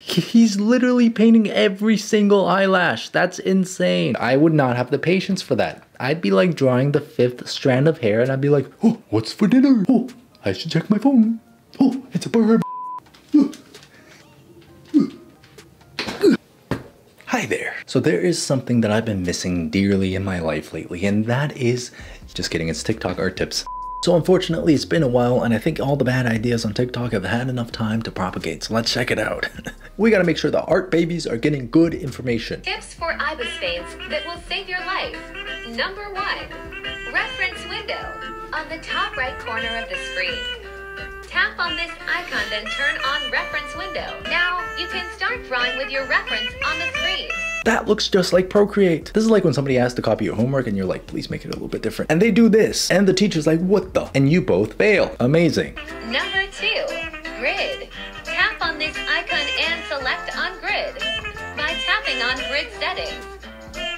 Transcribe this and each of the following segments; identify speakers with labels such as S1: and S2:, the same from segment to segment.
S1: He's literally painting every single eyelash. That's insane. I would not have the patience for that. I'd be like drawing the 5th strand of hair and I'd be like, oh, what's for dinner? Oh, I should check my phone. Oh, it's a bird. Hi there. So there is something that I've been missing dearly in my life lately, and that is, just kidding, it's TikTok art tips. So unfortunately, it's been a while, and I think all the bad ideas on TikTok have had enough time to propagate, so let's check it out. We gotta make sure the art babies are getting good information.
S2: Tips for IBIS stains that will save your life. Number 1, reference window on the top right corner of the screen. Tap on this icon, then turn on reference window. Now, you can start drawing with your reference on the screen.
S1: That looks just like Procreate. This is like when somebody asks to copy your homework and you're like, please make it a little bit different. And they do this. And the teacher's like, what the? And you both fail. Amazing.
S2: Number 2, grid. Tap on this icon and select on grid. By tapping on grid settings,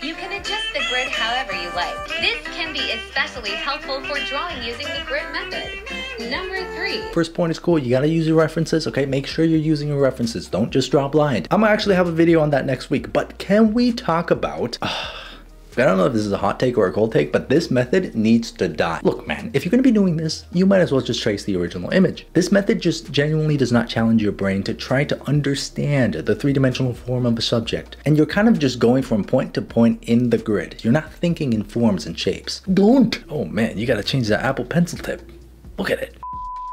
S2: you can adjust the grid however you like. This can be especially helpful for drawing using the grid method. Number 3.
S1: First point is cool. You gotta use your references, okay? Make sure you're using your references. Don't just draw blind. I'm gonna actually have a video on that next week, but can we talk about... I don't know if this is a hot take or a cold take, but this method needs to die. Look, man, if you're gonna be doing this, you might as well just trace the original image. This method just genuinely does not challenge your brain to try to understand the 3-dimensional form of a subject. And you're kind of just going from point to point in the grid. You're not thinking in forms and shapes. Don't! Oh man, you gotta change that Apple Pencil tip. Look at it.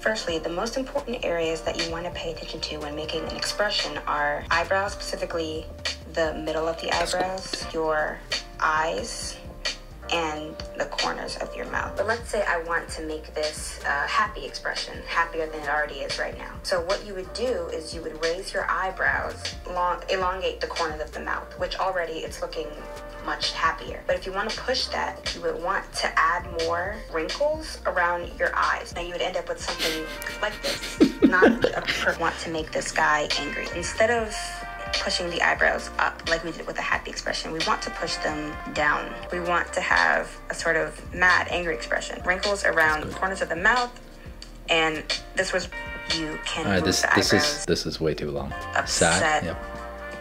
S3: Firstly, the most important areas that you want to pay attention to when making an expression are eyebrows, specifically the middle of the eyebrows, your eyes, and the corners of your mouth. But let's say I want to make this happy expression, happier than it already is right now. So what you would do is you would raise your eyebrows, elongate the corners of the mouth, which already it's looking much happier. But if you want to push that, you would want to add more wrinkles around your eyes. Now you would end up with something like this. Not a person want to make this guy angry. Instead of pushing the eyebrows up like we did with a happy expression, we want to push them down. We want to have a sort of mad, angry expression. Wrinkles around the corners of the mouth, and this was, you can move the eyebrows.
S1: This is way too long.
S3: Upset,
S1: sad. Yep.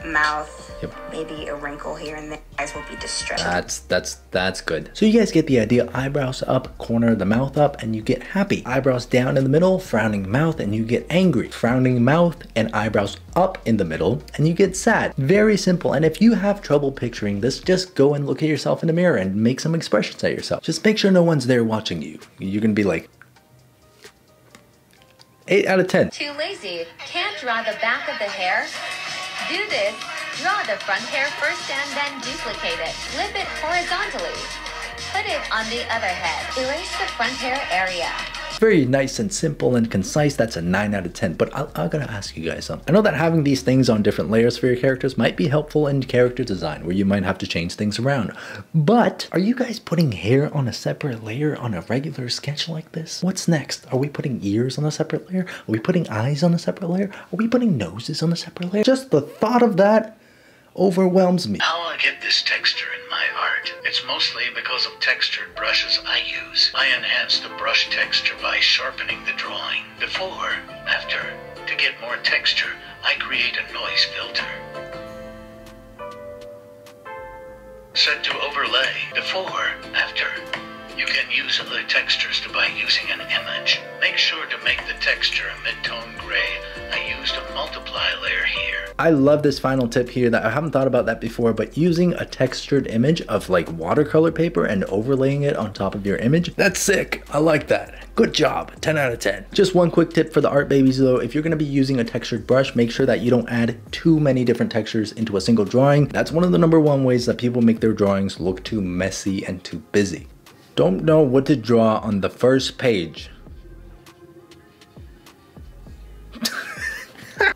S3: Mouth.
S1: Yep.
S3: Maybe a wrinkle here and there. Eyes will be distressed.
S1: That's good. So you guys get the idea. Eyebrows up, corner of the mouth up, and you get happy. Eyebrows down in the middle, frowning mouth, and you get angry. Frowning mouth and eyebrows up in the middle, and you get sad. Very simple. And if you have trouble picturing this, just go and look at yourself in the mirror and make some expressions at yourself. Just make sure no one's there watching you. You're gonna be like 8 out of 10.
S2: Too lazy? Can't draw the back of the hair? Do this. Draw the front hair first and then duplicate it. Flip it horizontally. Put it on the other head. Erase the front hair area.
S1: Very nice and simple and concise. That's a 9 out of 10. But I gotta ask you guys something. I know that having these things on different layers for your characters might be helpful in character design, where you might have to change things around. But are you guys putting hair on a separate layer on a regular sketch like this? What's next? Are we putting ears on a separate layer? Are we putting eyes on a separate layer? Are we putting noses on a separate layer? Just the thought of that overwhelms me.
S4: How I get this texture in my art? It's mostly because of textured brushes I use. I enhance the brush texture by sharpening the drawing. Before, after. To get more texture, I create a noise filter. Set to overlay. Before, after. You can use other textures by using an image. Make sure to make the texture a mid-tone gray. I used a multiply layer here.
S1: I love this final tip here that I haven't thought about that before, but using a textured image of like watercolor paper and overlaying it on top of your image, that's sick. I like that. Good job. 10 out of 10. Just one quick tip for the art babies though. If you're going to be using a textured brush, make sure that you don't add too many different textures into a single drawing. That's one of the #1 ways that people make their drawings look too messy and too busy. Don't know what to draw on the first page.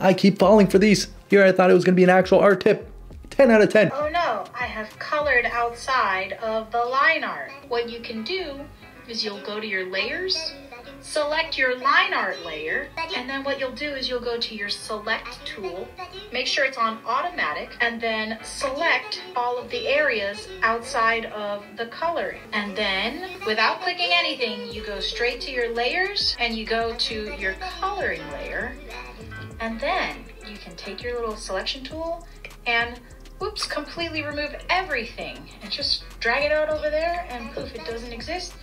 S1: I keep falling for these. Here I thought it was gonna be an actual art tip. 10 out of 10.
S5: Oh no, I have colored outside of the line art. What you can do is you'll go to your layers, select your line art layer, and then what you'll do is you'll go to your select tool, make sure it's on automatic, and then select all of the areas outside of the coloring. And then, without clicking anything, you go straight to your layers and you go to your coloring layer, and then you can take your little selection tool and whoops, completely remove everything and just drag it out over there and poof, it doesn't exist.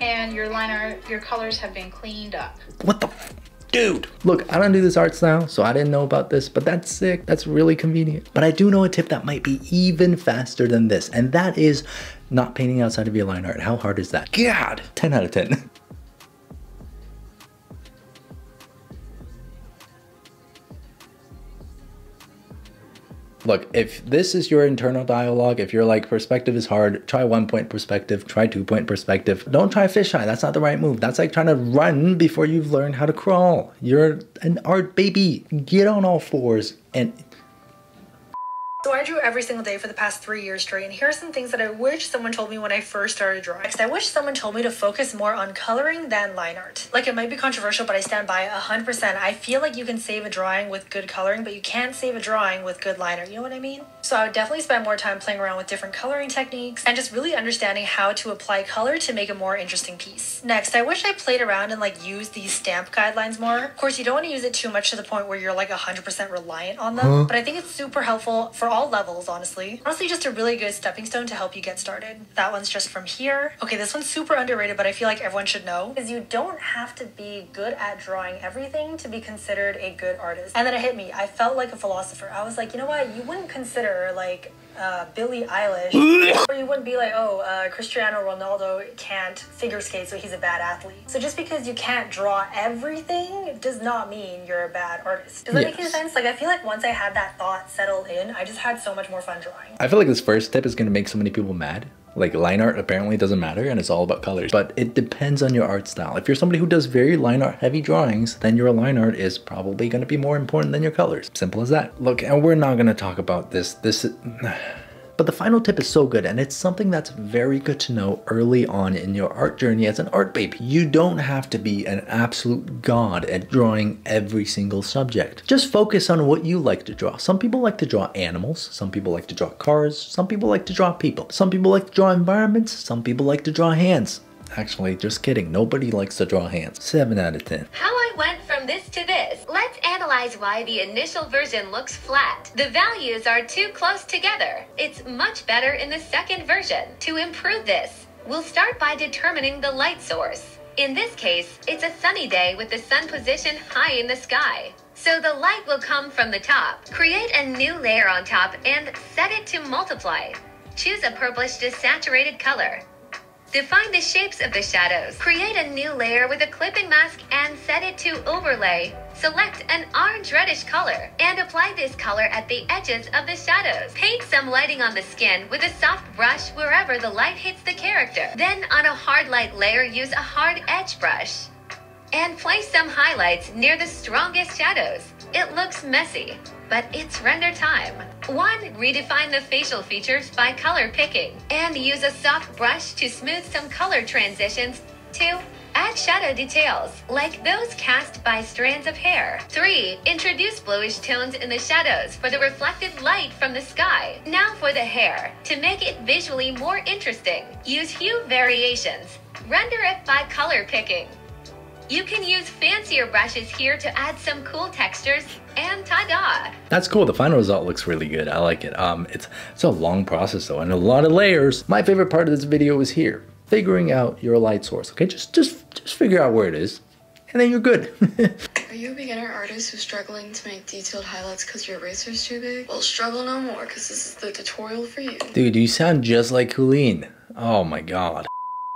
S5: And your line art, your colors have been cleaned up.
S1: What the dude? Look, I don't do this art style, so I didn't know about this, but that's sick. That's really convenient. But I do know a tip that might be even faster than this, and that is not painting outside of your line art. How hard is that? God, 10 out of 10. Look, if this is your internal dialogue, if you're like, perspective is hard, try 1-point perspective, try 2-point perspective. Don't try fisheye, that's not the right move. That's like trying to run before you've learned how to crawl. You're an art baby. Get on all fours and...
S6: So I drew every single day for the past 3 years straight, and here are some things that I wish someone told me when I first started drawing. Next, I wish someone told me to focus more on coloring than line art. Like, it might be controversial, but I stand by it 100%. I feel like you can save a drawing with good coloring, but you can't save a drawing with good line art, you know what I mean? So I would definitely spend more time playing around with different coloring techniques and just really understanding how to apply color to make a more interesting piece. Next, I wish I played around and like used these stamp guidelines more. Of course, you don't want to use it too much to the point where you're like 100% reliant on them, but I think it's super helpful for all levels, honestly. Honestly, just a really good stepping stone to help you get started. That one's just from here. Okay, this one's super underrated, but I feel like everyone should know, is you don't have to be good at drawing everything to be considered a good artist. And then it hit me. I felt like a philosopher. I was like, you know what? You wouldn't consider like Billie Eilish, or you wouldn't be like, oh, Cristiano Ronaldo can't figure skate, so he's a bad athlete. So just because you can't draw everything does not mean you're a bad artist. Does that make any sense? Like, I feel like once I had that thought settled in, I just had so much more fun drawing.
S1: I feel like this first tip is going to make so many people mad. Like, line art apparently doesn't matter and it's all about colors, but it depends on your art style. If you're somebody who does very line art heavy drawings, then your line art is probably going to be more important than your colors. Simple as that. Look, and we're not going to talk about this. But the final tip is so good, and it's something that's very good to know early on in your art journey as an art babe. You don't have to be an absolute god at drawing every single subject. Just focus on what you like to draw. Some people like to draw animals, some people like to draw cars, some people like to draw people, some people like to draw environments, some people like to draw hands. Actually, just kidding. Nobody likes to draw hands. 7 out of 10.
S2: How I went from this to this. Let's analyze why the initial version looks flat. The values are too close together. It's much better in the second version. To improve this, we'll start by determining the light source. In this case, it's a sunny day with the sun position high in the sky. So the light will come from the top. Create a new layer on top and set it to multiply. Choose a purplish desaturated color. Define the shapes of the shadows. Create a new layer with a clipping mask and set it to overlay. Select an orange-reddish color and apply this color at the edges of the shadows. Paint some lighting on the skin with a soft brush wherever the light hits the character. Then on a hard light layer, use a hard edge brush. And place some highlights near the strongest shadows. It looks messy, but it's render time. 1. Redefine the facial features by color picking and use a soft brush to smooth some color transitions. 2. Add shadow details, like those cast by strands of hair. 3. Introduce bluish tones in the shadows for the reflected light from the sky. Now for the hair. To make it visually more interesting, use hue variations. Render it by color picking. You can use fancier brushes here to add some cool textures, and ta-da!
S1: That's cool. The final result looks really good. I like it. It's a long process though, and a lot of layers. My favorite part of this video is here, figuring out your light source. Okay, just figure out where it is, and then you're good.
S7: Are you a beginner artist who's struggling to make detailed highlights because your eraser's too big? Well, struggle no more, because this is the tutorial for you.
S1: Dude, you sound just like Colleen. Oh my god.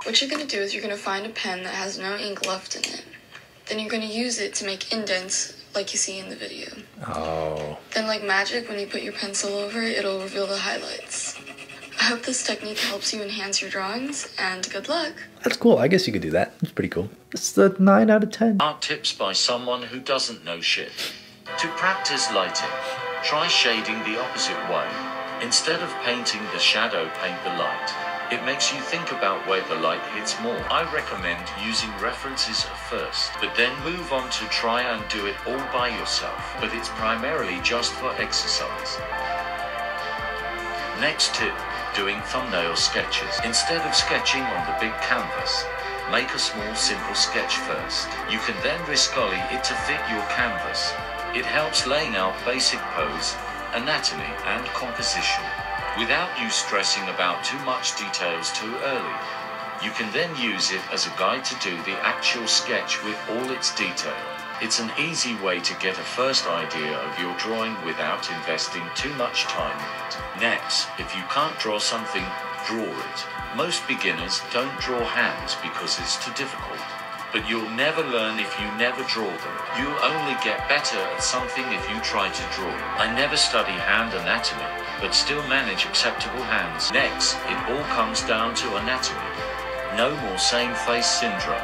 S7: What you're gonna do is you're gonna find a pen that has no ink left in it. Then you're gonna use it to make indents like you see in the video.
S1: Oh.
S7: Then like magic, when you put your pencil over it, it'll reveal the highlights. I hope this technique helps you enhance your drawings, and good luck.
S1: That's cool. I guess you could do that. It's pretty cool. It's the 9 out of 10.
S8: Art tips by someone who doesn't know shit. To practice lighting, try shading the opposite way. Instead of painting the shadow, paint the light. It makes you think about where the light hits more. I recommend using references first, but then move on to try and do it all by yourself. But it's primarily just for exercise. Next tip, doing thumbnail sketches. Instead of sketching on the big canvas, make a small simple sketch first. You can then rescully it to fit your canvas. It helps laying out basic pose, anatomy, and composition, without you stressing about too much details too early. You can then use it as a guide to do the actual sketch with all its detail. It's an easy way to get a first idea of your drawing without investing too much time in it. Next, if you can't draw something, draw it. Most beginners don't draw hands because it's too difficult. But you'll never learn if you never draw them. You'll only get better at something if you try to draw. I never study hand anatomy, but still manage acceptable hands. Next, it all comes down to anatomy. No more same face syndrome.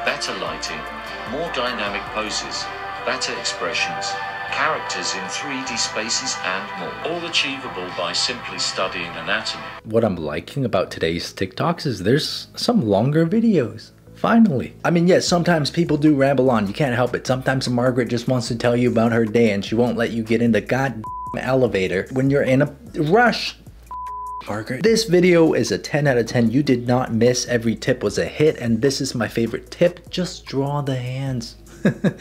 S8: Better lighting, more dynamic poses, better expressions, characters in 3D spaces, and more. All achievable by simply studying anatomy.
S1: What I'm liking about today's TikToks is there's some longer videos. Finally. I mean, yes, sometimes people do ramble on. You can't help it. Sometimes Margaret just wants to tell you about her day and she won't let you get in the goddamn elevator when you're in a rush. Margaret. This video is a 10 out of 10. You did not miss. Every tip was a hit, and this is my favorite tip. Just draw the hands.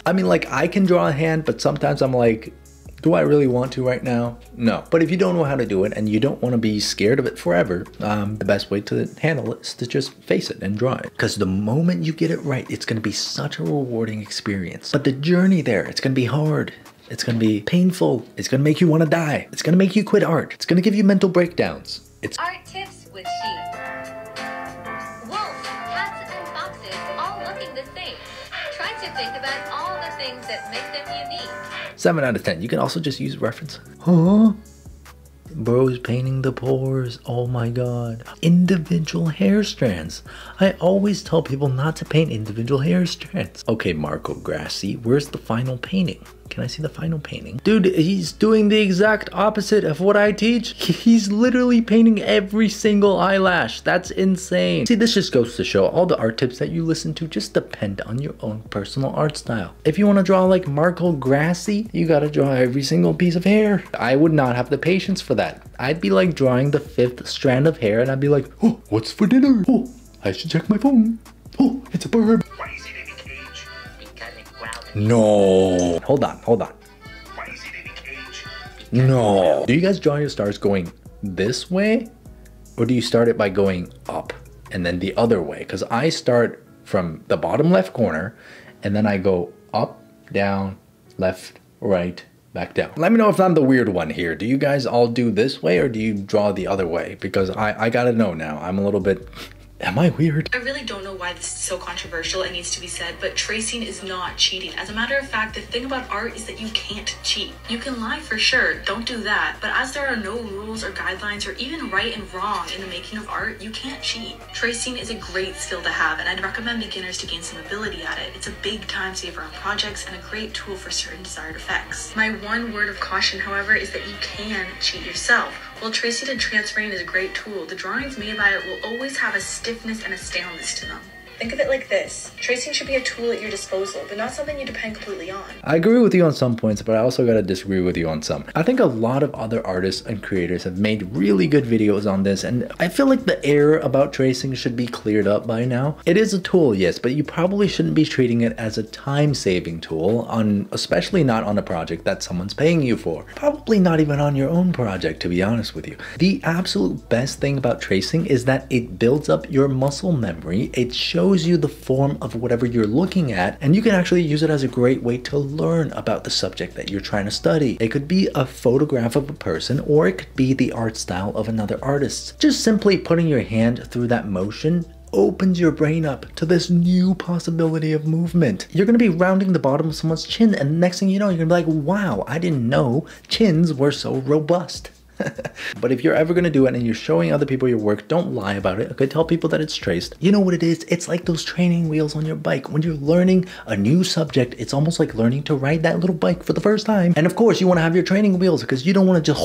S1: I mean, like, I can draw a hand, but sometimes I'm like, do I really want to right now? No. But if you don't know how to do it and you don't want to be scared of it forever, the best way to handle it is to just face it and draw it. Because the moment you get it right, it's going to be such a rewarding experience. But the journey there, it's going to be hard. It's going to be painful. It's going to make you want to die. It's going to make you quit art. It's going to give you mental breakdowns. It's
S2: Art tips with sheep. Wolves, cats, and foxes all looking the same. Try to think about all the things that make them unique.
S1: 7 out of 10. You can also just use reference. Huh? Bro's painting the pores. Oh my god. Individual hair strands. I always tell people not to paint individual hair strands. Okay, Marco Grassi, where's the final painting? Can I see the final painting? Dude, he's doing the exact opposite of what I teach. He's literally painting every single eyelash. That's insane. See, this just goes to show all the art tips that you listen to just depend on your own personal art style. If you want to draw like Marco Grassi, you gotta draw every single piece of hair. I would not have the patience for that. I'd be like drawing the 5th strand of hair and I'd be like, oh, what's for dinner? Oh, I should check my phone. Oh, it's a bird.
S4: Why is it in a cage?
S2: Because it growled.
S1: No. Hold on.
S4: Why is it in a cage?
S1: No. Do you guys draw your stars going this way? Or do you start it by going up and then the other way? Because I start from the bottom left corner and then I go up, down, left, right, back down. Let me know if I'm the weird one here. Do you guys all do this way or do you draw the other way? Because I gotta know now. I'm a little bit... Am I weird?
S9: I really don't know why this is so controversial. It needs to be said, but tracing is not cheating. As a matter of fact, the thing about art is that you can't cheat. You can lie for sure, don't do that. But as there are no rules or guidelines or even right and wrong in the making of art, you can't cheat. Tracing is a great skill to have, and I'd recommend beginners to gain some ability at it. It's a big time saver on projects and a great tool for certain desired effects. My one word of caution, however, is that you can cheat yourself. While tracing and transferring is a great tool, the drawings made by it will always have a stiffness and a staleness to them. Think of it like this. Tracing should be a tool at your disposal, but not something you depend completely on.
S1: I agree with you on some points, but I also gotta disagree with you on some. I think a lot of other artists and creators have made really good videos on this, and I feel like the error about tracing should be cleared up by now. It is a tool, yes, but you probably shouldn't be treating it as a time-saving tool, especially not on a project that someone's paying you for. Probably not even on your own project, to be honest with you. The absolute best thing about tracing is that it builds up your muscle memory. It shows you the form of whatever you're looking at, and you can actually use it as a great way to learn about the subject that you're trying to study. It could be a photograph of a person, or it could be the art style of another artist. Just simply putting your hand through that motion opens your brain up to this new possibility of movement. You're gonna be rounding the bottom of someone's chin, and the next thing you know, you're gonna be like, wow, I didn't know chins were so robust. But if you're ever gonna do it and you're showing other people your work, don't lie about it. Okay, tell people that it's traced. You know what it is? It's like those training wheels on your bike. When you're learning a new subject, it's almost like learning to ride that little bike for the first time. And of course, you wanna have your training wheels because you don't wanna just...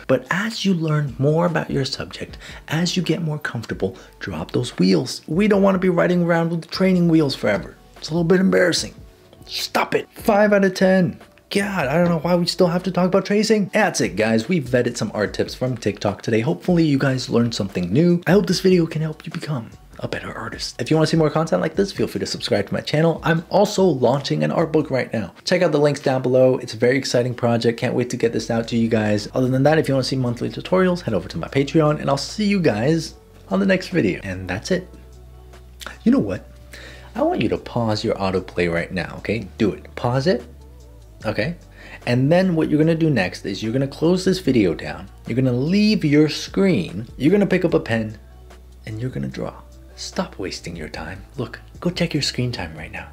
S1: But as you learn more about your subject, as you get more comfortable, drop those wheels. We don't wanna be riding around with training wheels forever. It's a little bit embarrassing. Stop it. 5 out of 10. God, I don't know why we still have to talk about tracing. That's it, guys. We vetted some art tips from TikTok today. Hopefully you guys learned something new. I hope this video can help you become a better artist. If you want to see more content like this, feel free to subscribe to my channel. I'm also launching an art book right now. Check out the links down below. It's a very exciting project. Can't wait to get this out to you guys. Other than that, if you want to see monthly tutorials, head over to my Patreon, and I'll see you guys on the next video. And that's it. You know what? I want you to pause your autoplay right now, okay? Do it. Pause it, okay? And then what you're gonna do next is you're gonna close this video down. You're gonna leave your screen. You're gonna pick up a pen and you're gonna draw. Stop wasting your time. Look, go check your screen time right now.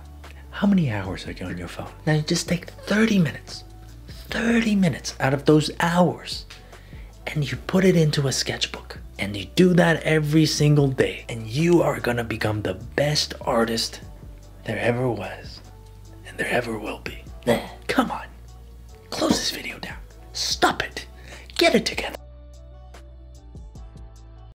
S1: How many hours are you on your phone? Now you just take 30 minutes out of those hours and you put it into a sketchbook. And you do that every single day. And you are gonna become the best artist there ever was and there ever will be. Come on, close this video down. Stop it. Get it together.